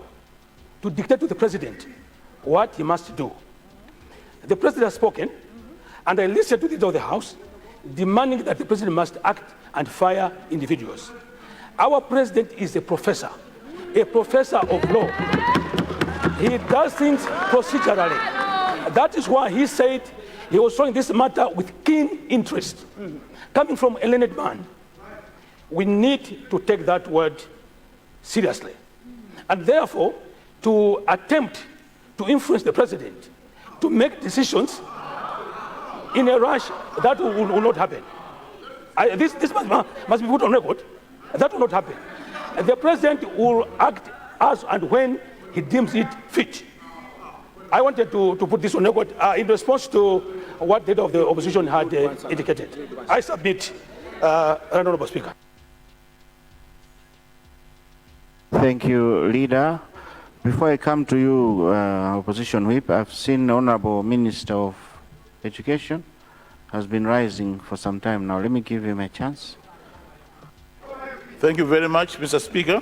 to dictate to the president what he must do. The president has spoken, and I listened to the leader of the house, demanding that the president must act and fire individuals. Our president is a professor of law. He does things procedurally. That is why he said he was showing this matter with keen interest. Coming from a learned man, we need to take that word seriously. And therefore, to attempt to influence the president, to make decisions in a rush, that will not happen. This must be put on record. That will not happen. The president will act as and when he deems it fit. I wanted to put this on record in response to what the head of the opposition had indicated. I submit, Honourable Speaker. Thank you, Leader. Before I come to you, Opposition Whip, I've seen the Honourable Minister of Education has been rising for some time now. Let me give him a chance. Thank you very much, Mr. Speaker.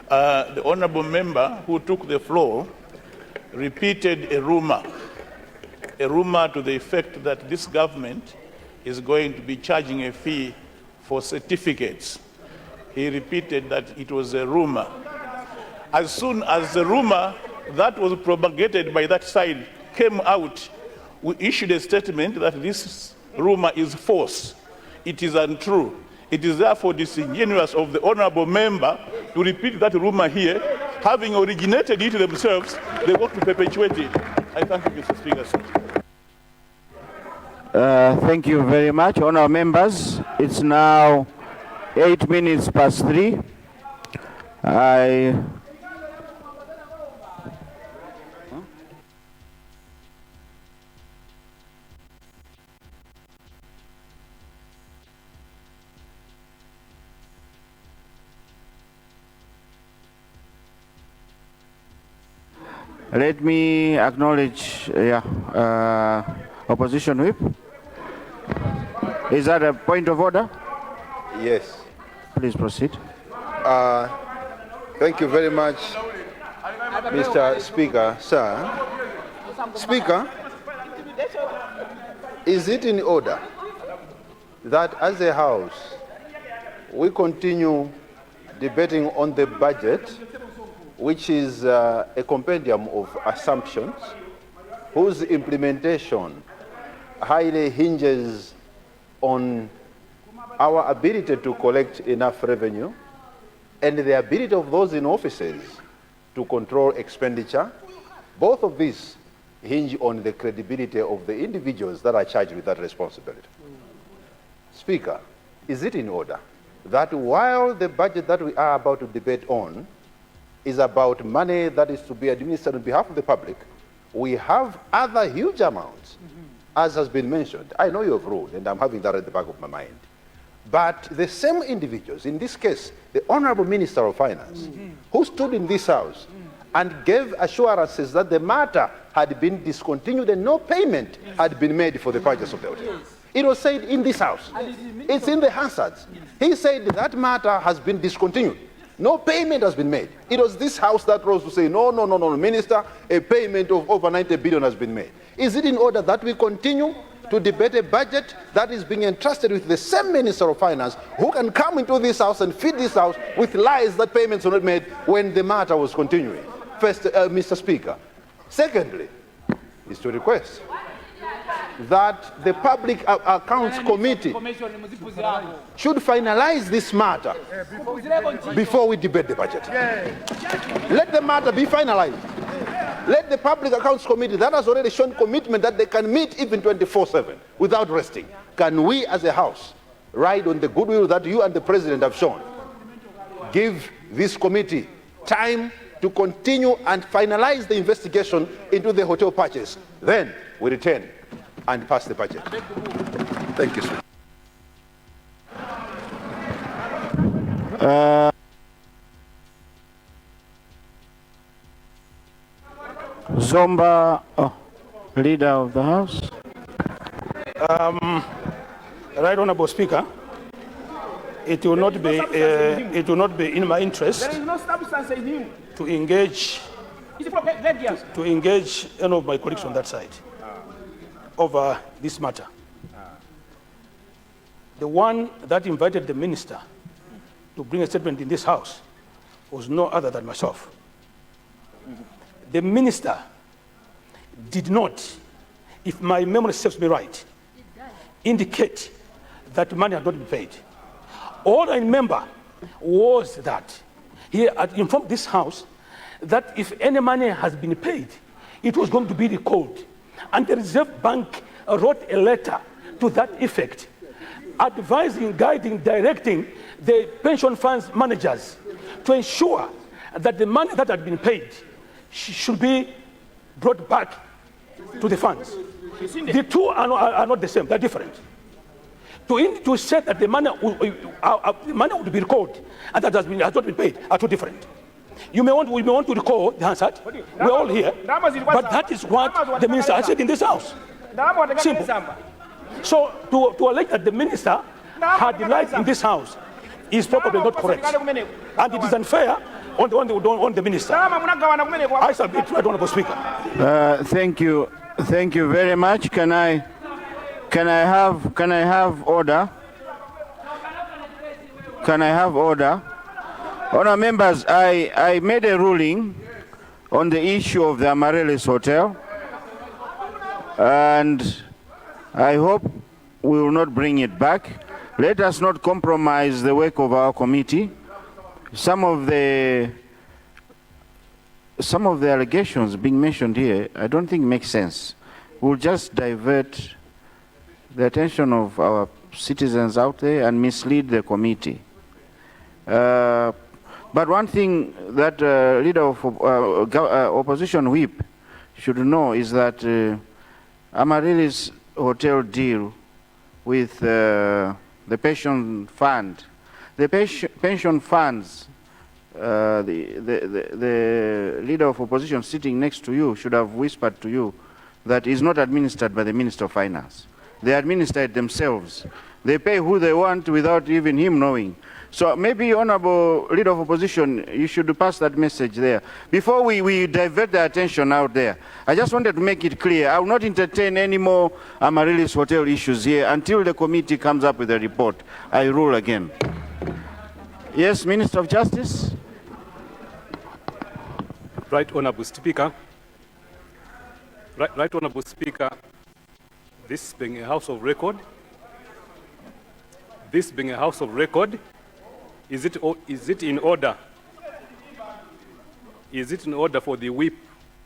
The honourable member who took the floor repeated a rumor to the effect that this government is going to be charging a fee for certificates. He repeated that it was a rumor. As soon as the rumor that was propagated by that side came out, we issued a statement that this rumor is false. It is untrue. It is therefore disingenuous of the honourable member to repeat that rumor here. Having originated it themselves, they want to perpetuate it. I thank you, Mr. Speaker. Thank you very much, honourable members. It's now 8 minutes past 3. Let me acknowledge, Opposition Whip. Is that a point of order? Yes. Please proceed. Thank you very much, Mr. Speaker. Sir, Speaker, is it in order that as a House we continue debating on the budget, which is a compendium of assumptions whose implementation highly hinges on our ability to collect enough revenue and the ability of those in offices to control expenditure. Both of these hinge on the credibility of the individuals that are charged with that responsibility. Speaker, is it in order that while the budget that we are about to debate on is about money that is to be administered on behalf of the public, we have other huge amounts, as has been mentioned. I know you have ruled, and I'm having that at the back of my mind. But the same individuals, in this case, the Honorable Minister of Finance, who stood in this House and gave assurances that the matter had been discontinued and no payment had been made for the purchase of the hotel. It was said in this House. It's in the Hansards. He said that matter has been discontinued. No payment has been made. It was this House that rose to say, no, Minister, a payment of over 90 billion has been made. Is it in order that we continue to debate a budget that is being entrusted with the same Minister of Finance who can come into this House and feed this House with lies that payments were not made when the matter was continuing? First, Mr. Speaker. Secondly, is to request that the Public Accounts Committee should finalize this matter before we debate the budget. Let the matter be finalized. Let the Public Accounts Committee, that has already shown commitment that they can meet even 24/7 without resting. Can we as a House ride on the goodwill that you and the President have shown? Give this committee time to continue and finalize the investigation into the hotel purchase. Then we return and pass the budget. Thank you, sir. Zomba, Leader of the House. Right Honorable Speaker, it will not be in my interest to engage any of my colleagues on that side over this matter. The one that invited the minister to bring a statement in this House was no other than myself. The minister did not, if my memory serves me right, indicate that money had not been paid. All I remember was that he had informed this House that if any money has been paid, it was going to be recalled. And the Reserve Bank wrote a letter to that effect, advising, guiding, directing the pension funds managers to ensure that the money that had been paid should be brought back to the funds. The two are not the same, they're different. To say that the money would be recalled and that has not been paid are two different. We may want to recall the answer. We're all here. But that is what the minister has said in this House. Simple. So to allege that the minister had lied in this House is probably not correct. And it is unfair on the minister. I submit, Right Honorable Speaker. Thank you. Thank you very much. Can I have order? Can I have order? Honourable members, I made a ruling on the issue of the Amaryllis Hotel, and I hope we will not bring it back. Let us not compromise the work of our committee. Some of the allegations being mentioned here, I don't think make sense. We'll just divert the attention of our citizens out there and mislead the committee. But one thing that leader of opposition whip should know is that Amaryllis hotel deal with the pension fund. The pension funds, the leader of opposition sitting next to you should have whispered to you that is not administered by the Minister of Finance. They administer it themselves. They pay who they want without even him knowing. So maybe, Honorable Leader of Opposition, you should pass that message there. Before we divert the attention out there, I just wanted to make it clear, I will not entertain any more Amaryllis Hotel issues here until the committee comes up with a report. I rule again. Yes, Minister of Justice. Right Honourable Speaker. Right Honourable Speaker, this being a House of Record, is it in order? Is it in order for the whip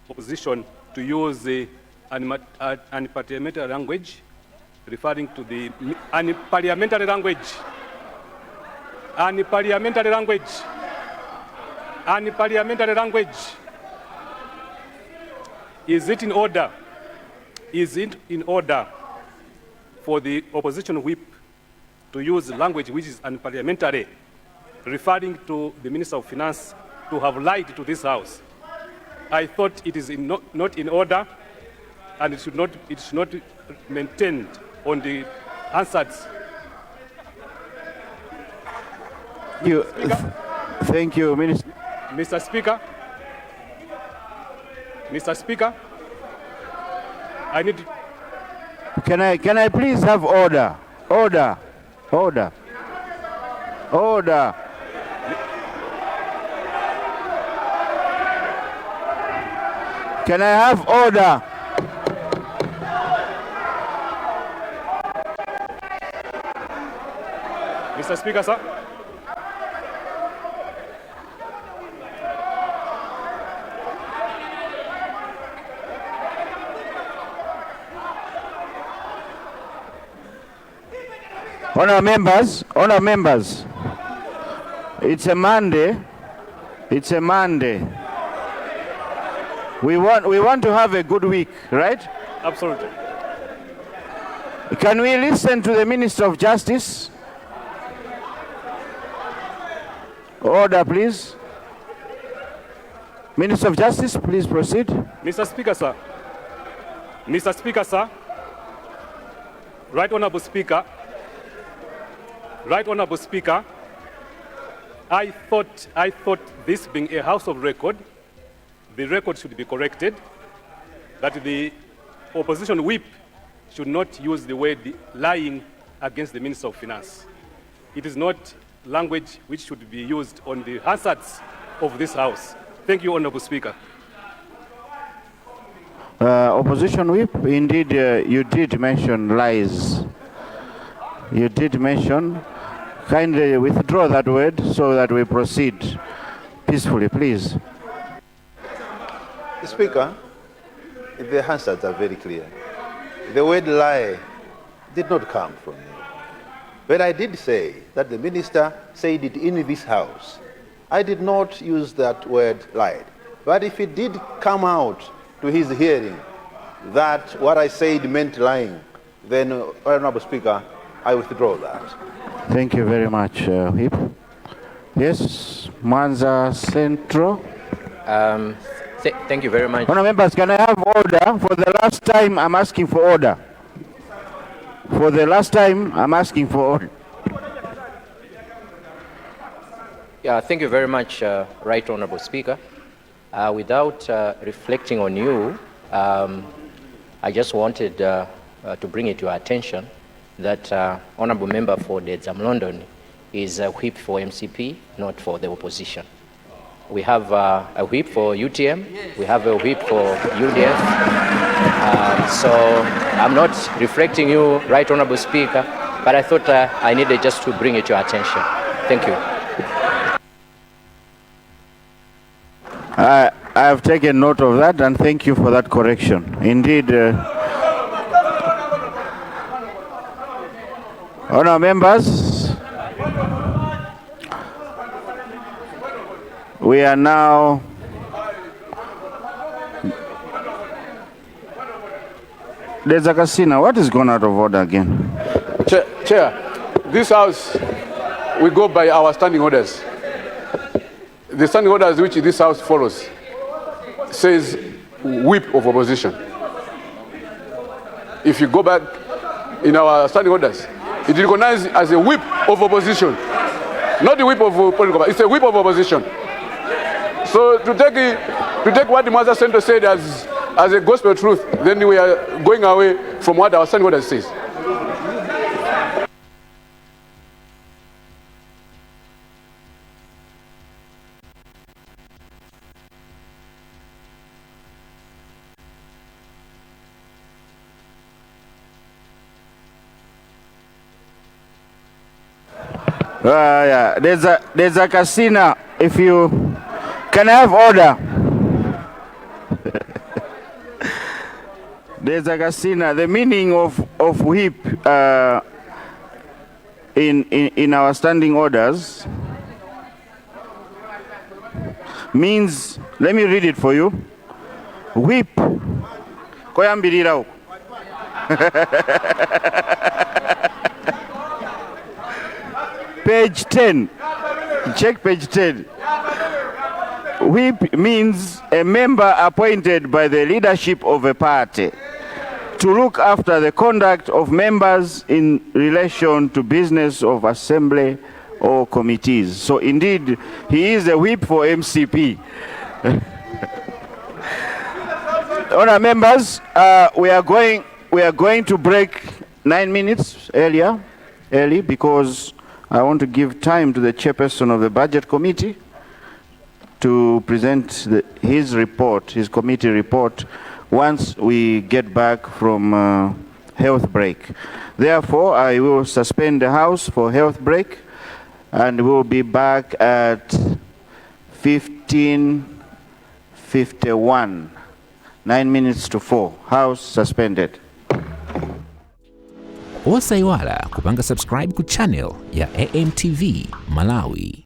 opposition to use the unparliamentary language, referring to the unparliamentary language? Unparliamentary language. Is it in order? Is it in order for the opposition whip to use language which is unparliamentary, referring to the Minister of Finance to have lied to this House? I thought it is not in order, and it should not be maintained on the Hansards. Thank you, Minister. Mr. Speaker, I need. Can I please have order? Order. Can I have order? Mr. Speaker, sir. Honour members, it's a Monday. We want to have a good week, right? Absolutely. Can we listen to the Minister of Justice? Order, please. Minister of Justice, please proceed. Mr. Speaker, sir. Right Honourable Speaker, I thought this being a House of Record, the record should be corrected, that the opposition whip should not use the word lying against the Minister of Finance. It is not language which should be used on the Hansards of this House. Thank you, Honourable Speaker. Opposition whip, indeed, you did mention lies. You did mention. Kindly withdraw that word so that we proceed peacefully, please. Speaker, the Hansards are very clear. The word lie did not come from me. But I did say that the minister said it in this House. I did not use that word lied. But if it did come out to his hearing that what I said meant lying, then, Honourable Speaker, I withdraw that. Thank you very much, Whip. Yes, Mwanza Central. Thank you very much. Honourable members, can I have order? For the last time, I'm asking for order. Yeah, thank you very much, Right Honourable Speaker. Without reflecting on you, I just wanted to bring it to your attention that Honourable Member for the London is a whip for MCP, not for the opposition. We have a whip for UTM, we have a whip for UDF. So I'm not reflecting you, Right Honourable Speaker, but I thought I needed just to bring it to your attention. Thank you. I have taken note of that, and thank you for that correction. Indeed, Honour members, we are now there's a casino. What is going out of order again? Chair, this House, we go by our standing orders. The standing orders which this House follows says whip of opposition. If you go back in our standing orders, it is recognized as a whip of opposition, not the whip of political, it's a whip of opposition. So to take what the Mwanza Center said as a gospel truth, then we are going away from what our standing order says. Yeah, there's a casino. If you can I have order. There's a casino. The meaning of whip in our standing orders means, let me read it for you. Whip. Koyambirira. Page 10. Check page 10. Whip means a member appointed by the leadership of a party to look after the conduct of members in relation to business of assembly or committees. So indeed, he is a whip for MCP. Honour members, we are going to break 9 minutes early because I want to give time to the chairperson of the budget committee to present his report, his committee report, once we get back from health break. Therefore, I will suspend the House for health break, and we'll be back at 15:51, 9 minutes to 4. House suspended. Osaiwala kupanga subscribe ku channel ya AMTV Malawi.